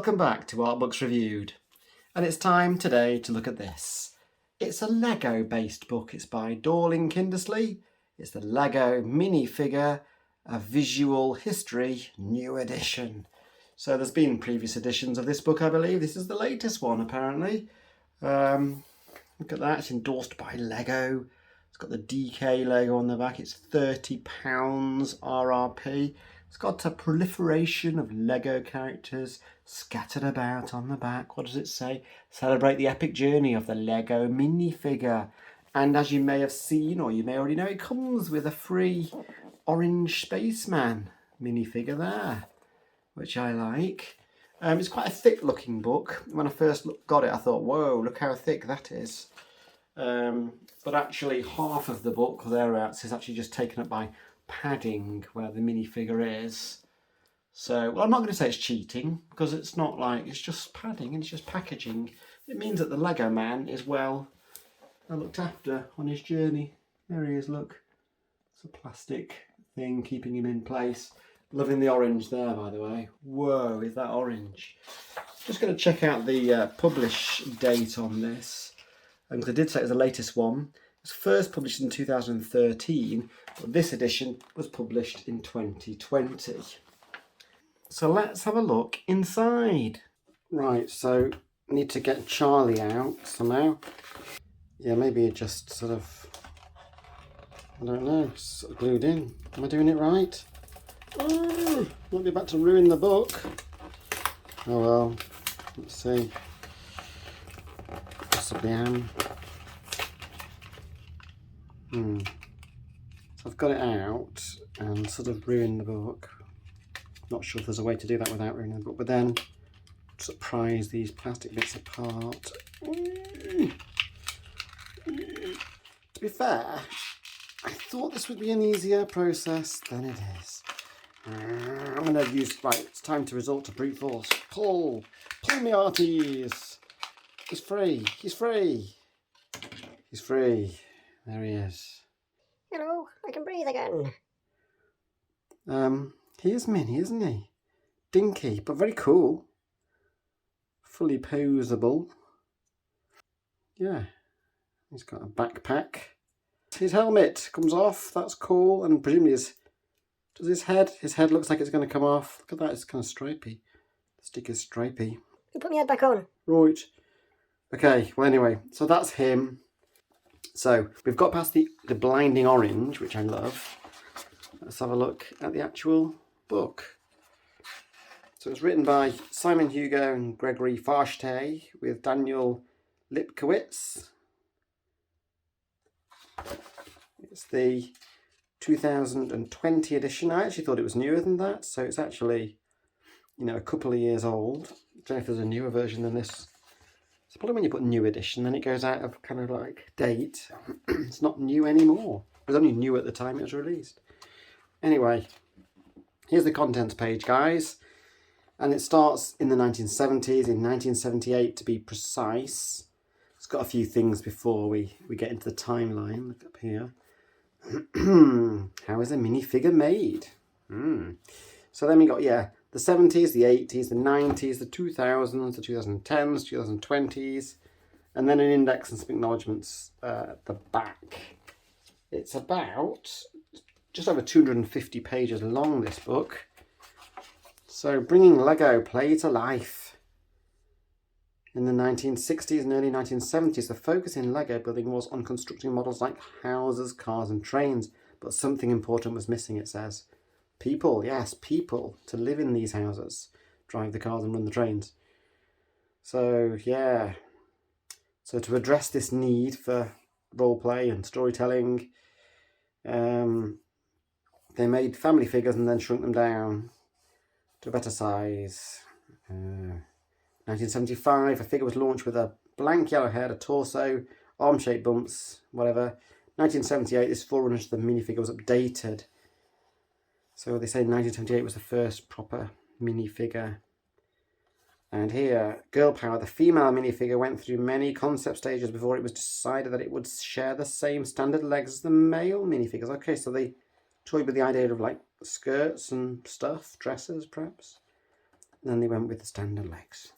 Welcome back to Art Books Reviewed, and it's time today to look at this. It's a Lego based book. It's by Dorling Kindersley. It's the Lego Minifigure, a Visual History New Edition. So there's been previous editions of this book, I believe. This is the latest one, apparently. Look at that, it's endorsed by Lego. It's got the DK logo on the back. It's £30 RRP. It's got a proliferation of Lego characters scattered about on the back. What does it say? Celebrate the epic journey of the Lego minifigure. And as you may have seen, or you may already know, it comes with a free orange spaceman minifigure there, which I like. It's quite a thick looking book. When I first got it, I thought, whoa, look how thick that is. But actually half of the book, or thereabouts, is actually just taken up by padding where the minifigure is. So, well, I'm not going to say it's cheating, because it's not like, it's just padding and it's just packaging. It means that the Lego man is well looked after on his journey. There he is, look. It's a plastic thing keeping him in place. Loving the orange there, by the way. Whoa, is that orange? Just going to check out the publish date on this. Because I did say it was the latest one. It was first published in 2013, but this edition was published in 2020. So let's have a look inside. Right, so I need to get Charlie out somehow. Yeah, maybe it just sort of, I don't know, sort of glued in. Am I doing it right? Oh, might be about to ruin the book. Oh well, let's see. Possibly am. So I've got it out and sort of ruined the book. Not sure if there's a way to do that without ruining the book, but then sort of prise these plastic bits apart. To be fair, I thought this would be an easier process than it is. I'm going to use, right, it's time to resort to brute force. Pull me arties. He's free, he's free. He's free. There he is. Hello, I can breathe again. He is mini, isn't he? Dinky, but very cool. Fully posable. Yeah. He's got a backpack. His helmet comes off, that's cool, and presumably his head looks like it's going to come off. Look at that, it's kind of stripy. The stick is stripy. You put my head back on. Right. Okay, well anyway, so that's him. So we've got past the blinding orange, which I love. Let's have a look at the actual book. So it's written by Simon Hugo and Gregory Farshte with Daniel Lipkowitz. It's the 2020 edition. I actually thought it was newer than that, so it's actually, you know, a couple of years old. I don't know if there's a newer version than this. It's probably when you put new edition, then it goes out of kind of like date. It's not new anymore. It was only new at the time it was released. Anyway, here's the contents page, guys. And it starts in the 1970s, in 1978 to be precise. It's got a few things before we get into the timeline. Look up here. How is a minifigure made? So then we got, yeah, the 70s, the 80s, the 90s, the 2000s, the 2010s, 2020s, and then an index and some acknowledgements at the back. It's about just over 250 pages long, this book. So bringing Lego play to life. In the 1960s and early 1970s, the focus in Lego building was on constructing models like houses, cars and trains, but something important was missing, it says. People, yes, people to live in these houses, drive the cars and run the trains. So, yeah. So to address this need for roleplay and storytelling, they made family figures and then shrunk them down to a better size. 1975, a figure was launched with a blank yellow head, a torso, arm-shaped bumps, whatever. 1978, this forerunner to the minifigure was updated. So they say 1978 was the first proper minifigure. And here, Girl Power, the female minifigure, went through many concept stages before it was decided that it would share the same standard legs as the male minifigures. Okay, so they toyed with the idea of like skirts and stuff, dresses perhaps. then they went with the standard legs.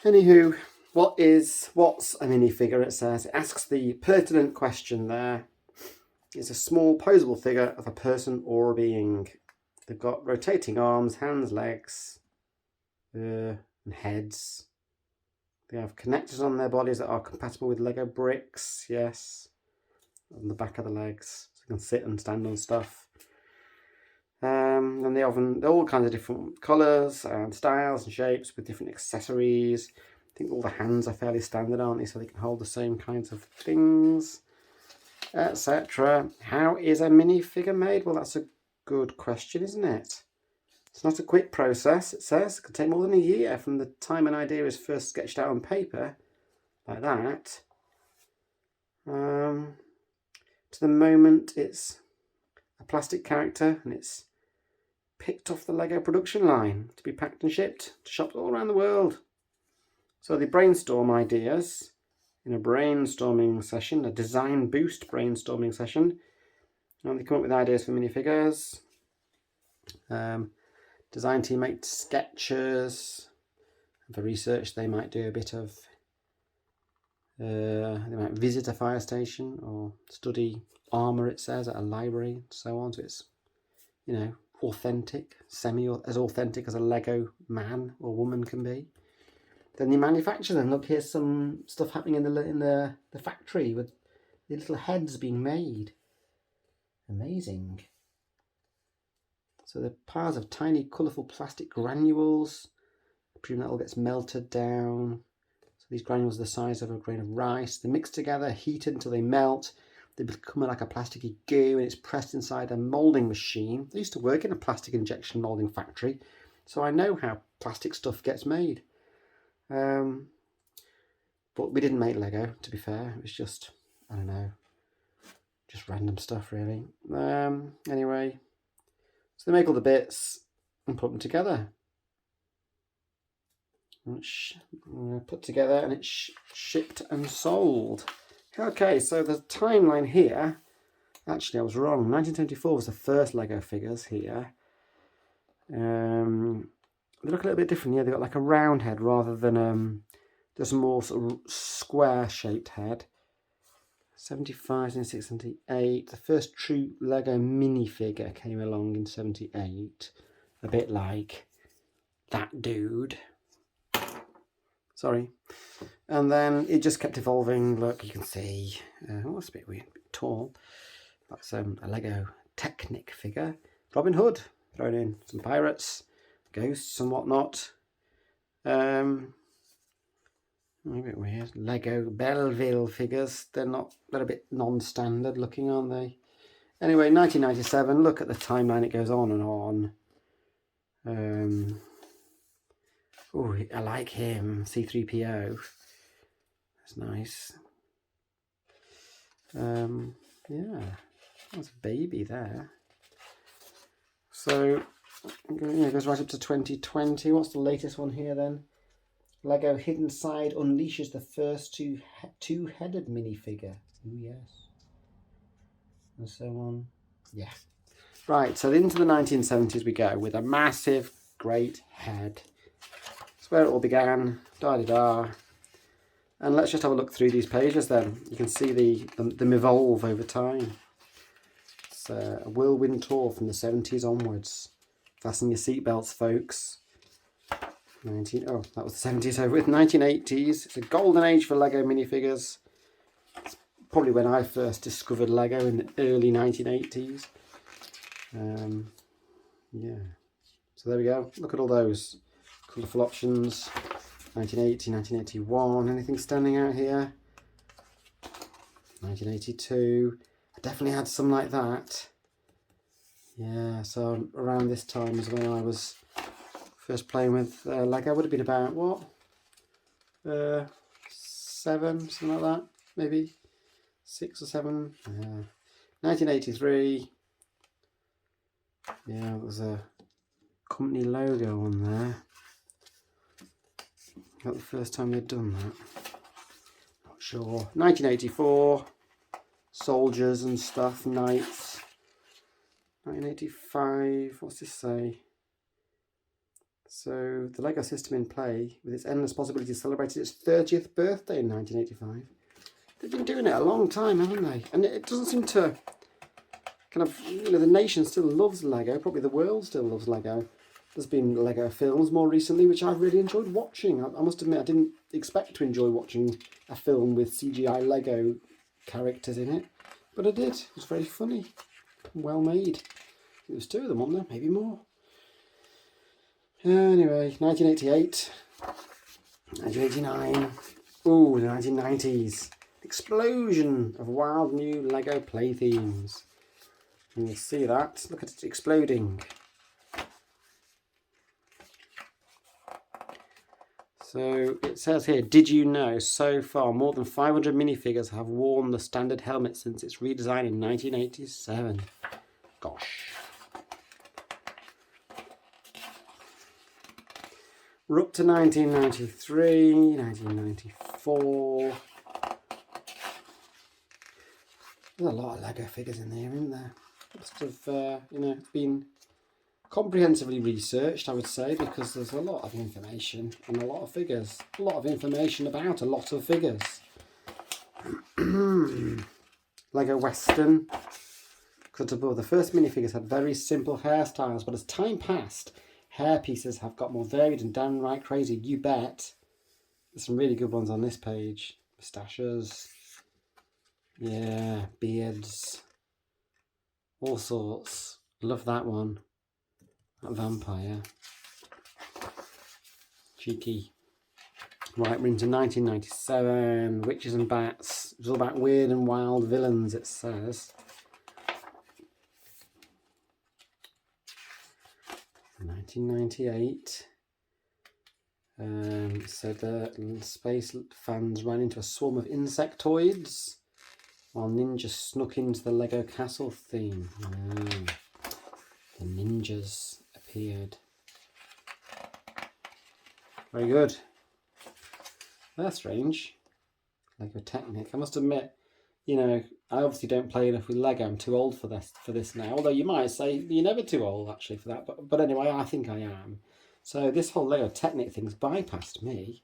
Anywho, what's a minifigure? It says, it asks the pertinent question there. It's a small posable figure of a person or a being. They've got rotating arms, hands, legs, and heads. They have connectors on their bodies that are compatible with Lego bricks, yes. On the back of the legs, so you can sit and stand on stuff. And they're all kinds of different colours and styles and shapes with different accessories. I think all the hands are fairly standard, aren't they? So they can hold the same kinds of things, etc. How is a minifigure made? Well, that's a good question, isn't it? It's not a quick process, it says. It could take more than a year from the time an idea is first sketched out on paper, like that, to the moment it's a plastic character and it's picked off the Lego production line to be packed and shipped to shops all around the world. So they brainstorm ideas in a brainstorming session, a design boost brainstorming session, and they come up with ideas for minifigures. Design team make sketches. For research, they might do a bit of, they might visit a fire station or study armour, it says, at a library and so on. So it's, you know, authentic, as authentic as a Lego man or woman can be. Then they manufacture them. Look, here's some stuff happening in the factory with the little heads being made. Amazing. So they're piles of tiny, colourful plastic granules. I presume that all gets melted down. So these granules are the size of a grain of rice. They're mixed together, heated until they melt. They become like a plasticky goo, and it's pressed inside a moulding machine. I used to work in a plastic injection moulding factory, so I know how plastic stuff gets made. But we didn't make Lego, to be fair. It was just, I don't know, just random stuff, really. Anyway, so they make all the bits and put them together. And it's put together and it's shipped and sold. Okay, so the timeline here, actually I was wrong. 1974 was the first Lego figures here. They look a little bit different here. They've got like a round head rather than just a more sort of square shaped head. 75, 76, 78. The first true Lego minifigure came along in 78. A bit like that dude. Sorry. And then it just kept evolving. Look, you can see. Oh, that's a bit weird, a bit tall. That's a Lego Technic figure. Robin Hood thrown in. Some pirates, ghosts and whatnot. A bit weird. Lego Belleville figures. They're a bit non-standard looking, aren't they? Anyway, 1997. Look at the timeline. It goes on and on. Oh, I like him. C-3PO. That's nice. Yeah, that's a baby there. So, it goes right up to 2020. What's the latest one here then? Lego Hidden Side unleashes the first two-headed minifigure. Oh, yes. And so on. Yeah. Right, so into the 1970s we go with a massive, great head. That's where it all began. Da-da-da. And let's just have a look through these pages then. You can see them evolve over time. It's a whirlwind tour from the 70s onwards. Fasten your seatbelts, folks. That was the 70s over with. 1980s. It's a golden age for Lego minifigures. It's probably when I first discovered Lego in the early 1980s. Yeah. So there we go. Look at all those colourful options. 1980, 1981. Anything standing out here? 1982. I definitely had some like that. Yeah, so around this time is when I was first playing with Lego. Would have been about, what? 7, something like that, maybe. 6 or 7. 1983. Yeah, there's a company logo on there. Not the first time they'd done that. Not sure. 1984. Soldiers and stuff, knights. 1985, what's this say? So, the LEGO system in play, with its endless possibilities, celebrated its 30th birthday in 1985. They've been doing it a long time, haven't they? And it doesn't seem to kind of, the nation still loves LEGO, probably the world still loves LEGO. There's been LEGO films more recently, which I've really enjoyed watching. I must admit, I didn't expect to enjoy watching a film with CGI LEGO characters in it, but I did. It was very funny, well made. There was 2 of them on there, maybe more. Anyway, 1988, 1989, ooh, the 1990s. Explosion of wild new LEGO play themes. And you'll see that. Look at it exploding. So it says here, did you know so far more than 500 minifigures have worn the standard helmet since its redesign in 1987? Gosh. We're up to 1993, 1994. There's a lot of LEGO figures in there, isn't there? Must have, been comprehensively researched, I would say, because there's a lot of information and a lot of figures. A lot of information about a lot of figures. LEGO Western. Cut above, the first minifigures had very simple hairstyles, but as time passed, hair pieces have got more varied and downright crazy, you bet. There's some really good ones on this page. Moustaches. Yeah, beards. All sorts. Love that one. That vampire. Cheeky. Right, we're into 1997. Witches and Bats. It's all about weird and wild villains, it says. 1998. So the space fans ran into a swarm of insectoids while ninjas snuck into the LEGO castle theme. The ninjas appeared. Very good. That's strange. LEGO Technic. I must admit, I obviously don't play enough with LEGO. I'm too old for this now. Although you might say you're never too old actually for that. But anyway, I think I am. So this whole LEGO Technic thing's bypassed me.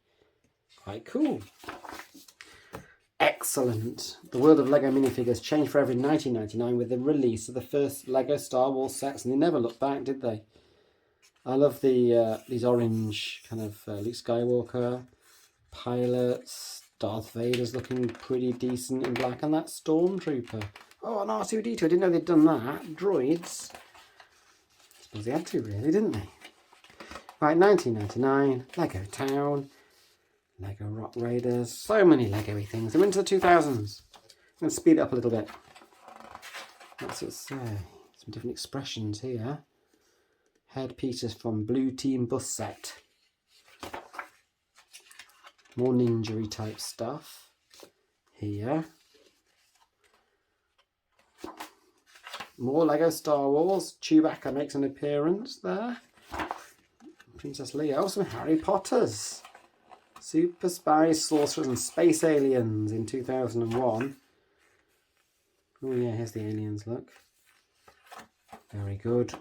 Quite cool. Excellent. The world of LEGO minifigures changed forever in 1999 with the release of the first LEGO Star Wars sets, and they never looked back, did they? I love these orange kind of Luke Skywalker pilots. Darth Vader's looking pretty decent in black, and that Stormtrooper. Oh, an R2-D2. I didn't know they'd done that. Droids. I suppose they had to, really, didn't they? Right, 1999. LEGO Town. LEGO Rock Raiders. So many Lego-y things. I'm into the 2000s. I'm going to speed it up a little bit. What's it say? Some different expressions here. Headpieces from Blue Team Bus Set. More ninja-y type stuff here. More LEGO Star Wars. Chewbacca makes an appearance there. Princess Leia. Oh, some Harry Potters. Super Spies, Sorcerers and Space Aliens in 2001. Oh yeah, here's the aliens, look. Very good.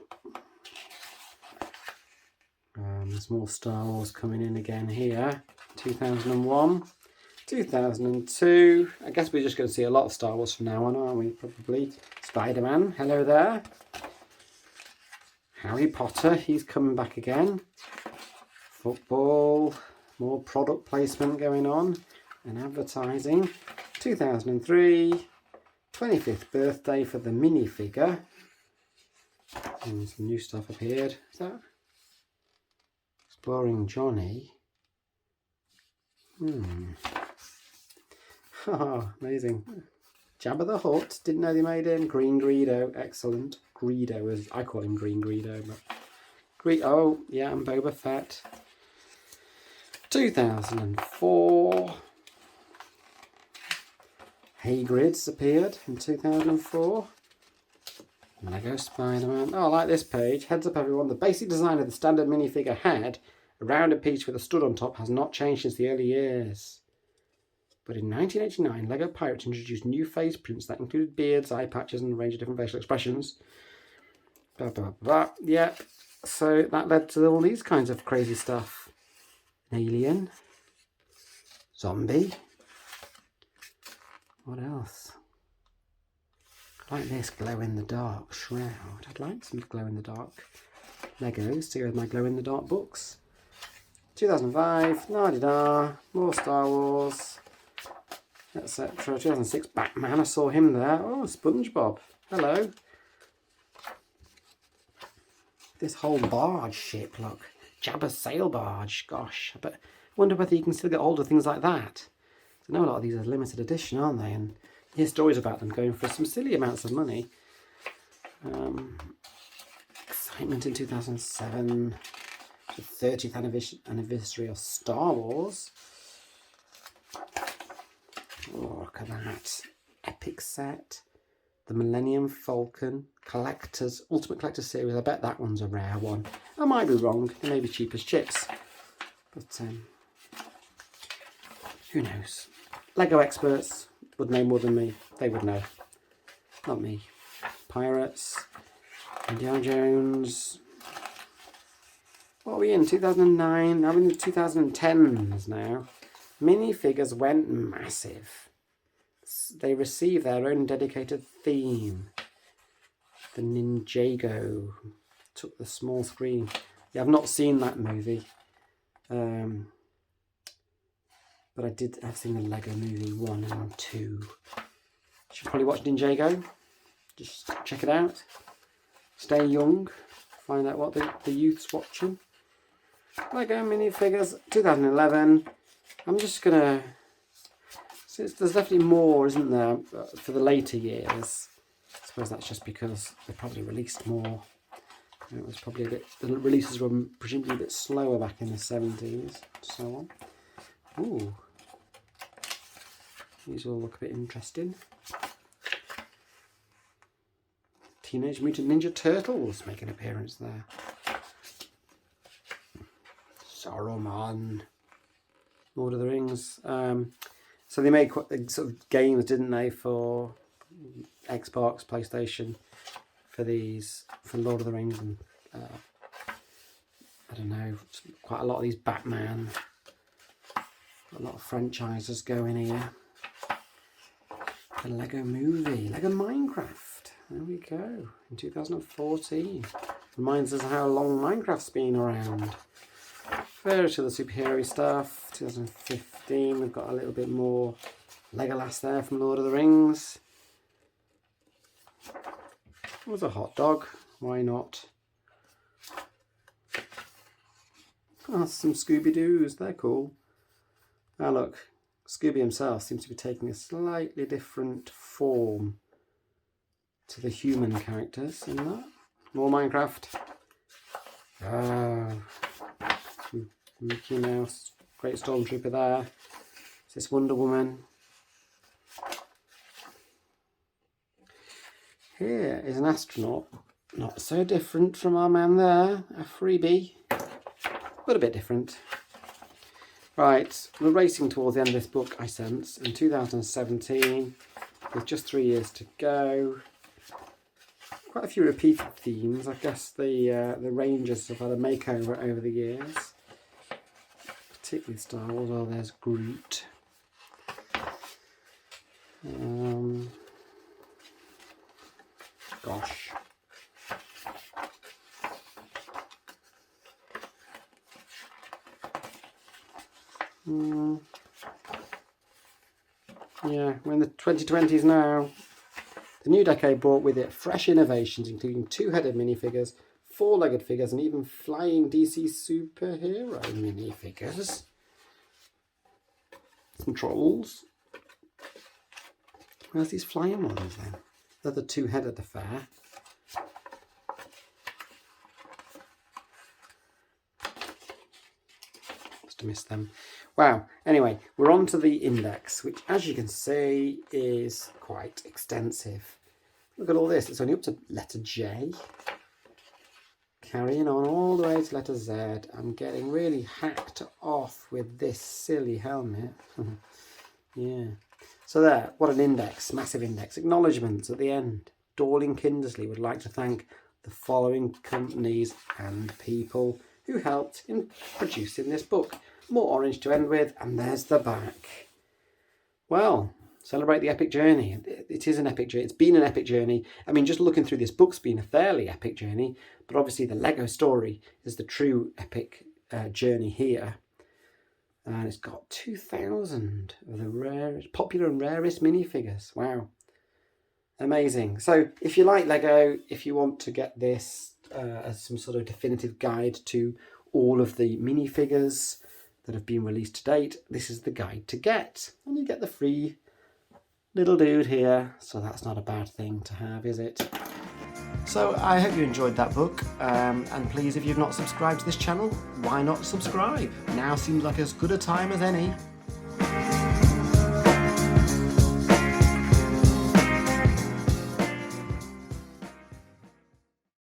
There's more Star Wars coming in again here. 2001. 2002. I guess we're just going to see a lot of Star Wars from now on, aren't we? Probably. Spider-Man, hello there. Harry Potter, he's coming back again. Football. More product placement going on and advertising. 2003, 25th birthday for the minifigure. And some new stuff appeared. Is that Exploring Johnny? Oh, amazing. Jabba the Hutt. Didn't know they made him. Green Greedo. Excellent. Greedo, as I call him Green Greedo. But oh, yeah, and Boba Fett. 2004. Haygrids appeared in 2004. LEGO Spider-Man. Oh, I like this page. Heads up everyone. The basic design of the standard minifigure head, a rounded piece with a stud on top, has not changed since the early years. But in 1989, LEGO Pirates introduced new face prints that included beards, eye patches and a range of different facial expressions. Blah, blah, blah. Yep. So that led to all these kinds of crazy stuff. An alien. Zombie. What else? I like this glow-in-the-dark shroud. I'd like some glow-in-the-dark Legos to go with my glow-in-the-dark books. 2005, la-di-da, more Star Wars, etc. 2006, Batman, I saw him there. Oh, SpongeBob, hello. This whole barge ship, look. Jabba's sail barge, gosh. But I wonder whether you can still get hold of things like that. I know a lot of these are limited edition, aren't they? And you hear stories about them going for some silly amounts of money. Excitement in 2007. The 30th anniversary of Star Wars. Oh, look at that. Epic set. The Millennium Falcon Ultimate Collector Series. I bet that one's a rare one. I might be wrong. It may be cheap as chips. But who knows? Lego experts would know more than me. They would know. Not me. Pirates. Indiana Jones. What are we in? 2009? Now we're in the 2010s now. Minifigures went massive. They received their own dedicated theme. The Ninjago took the small screen. Yeah, I've not seen that movie. But I've seen the Lego movie 1 and 2. Should probably watch Ninjago. Just check it out. Stay young. Find out what the youth's watching. Lego minifigures, 2011. I'm just gonna. Since there's definitely more, isn't there, for the later years? I suppose that's just because they probably released more. It was probably a bit. The releases were presumably a bit slower back in the 70s, so on. Ooh, these all look a bit interesting. Teenage Mutant Ninja Turtles make an appearance there. Saruman. Lord of the Rings. So they made quite sort of games, didn't they, for Xbox, PlayStation, for Lord of the Rings, and I don't know, quite a lot of these Batman. A lot of franchises going here. The Lego Movie, Lego Minecraft. There we go. In 2014, reminds us how long Minecraft's been around. Further to the superhero stuff, 2015, we've got a little bit more Legolas there from Lord of the Rings. It was a hot dog, why not? Oh, some Scooby Doos, they're cool. Now look, Scooby himself seems to be taking a slightly different form to the human characters in that. More Minecraft. Mickey Mouse, Great Stormtrooper there. Is this Wonder Woman? Here is an astronaut, not so different from our man there, a freebie, but a bit different. Right, we're racing towards the end of this book, I sense, in 2017, with just 3 years to go. Quite a few repeated themes. I guess the Rangers have had a makeover over the years. Particularly Star Wars. Oh, there's Groot. Gosh. Yeah, we're in the 2020s now. The new decade brought with it fresh innovations, including two-headed minifigures, four-legged figures, and even flying DC superhero minifigures. Some trolls. Where's these flying ones then? They're the two-headed affair. Must have missed them. Wow. Anyway, we're on to the index, which, as you can see, is quite extensive. Look at all this. It's only up to letter J. Carrying on all the way to letter Z. I'm getting really hacked off with this silly helmet. Yeah. So there, what an index. Massive index. Acknowledgements at the end. Dorling Kindersley would like to thank the following companies and people who helped in producing this book. More orange to end with, and there's the back. Well, celebrate the epic journey. It is an epic journey. It's been an epic journey. I mean, just looking through this book's been a fairly epic journey, but obviously the Lego story is the true epic journey here. And it's got 2,000 of the rarest, popular and rarest minifigures. Wow. Amazing. So if you like Lego, if you want to get this as some sort of definitive guide to all of the minifigures that have been released to date, this is the guide to get. And you get the free little dude here, so that's not a bad thing to have, is it? So I hope you enjoyed that book, and please, if you've not subscribed to this channel, why not subscribe? Now seems like as good a time as any.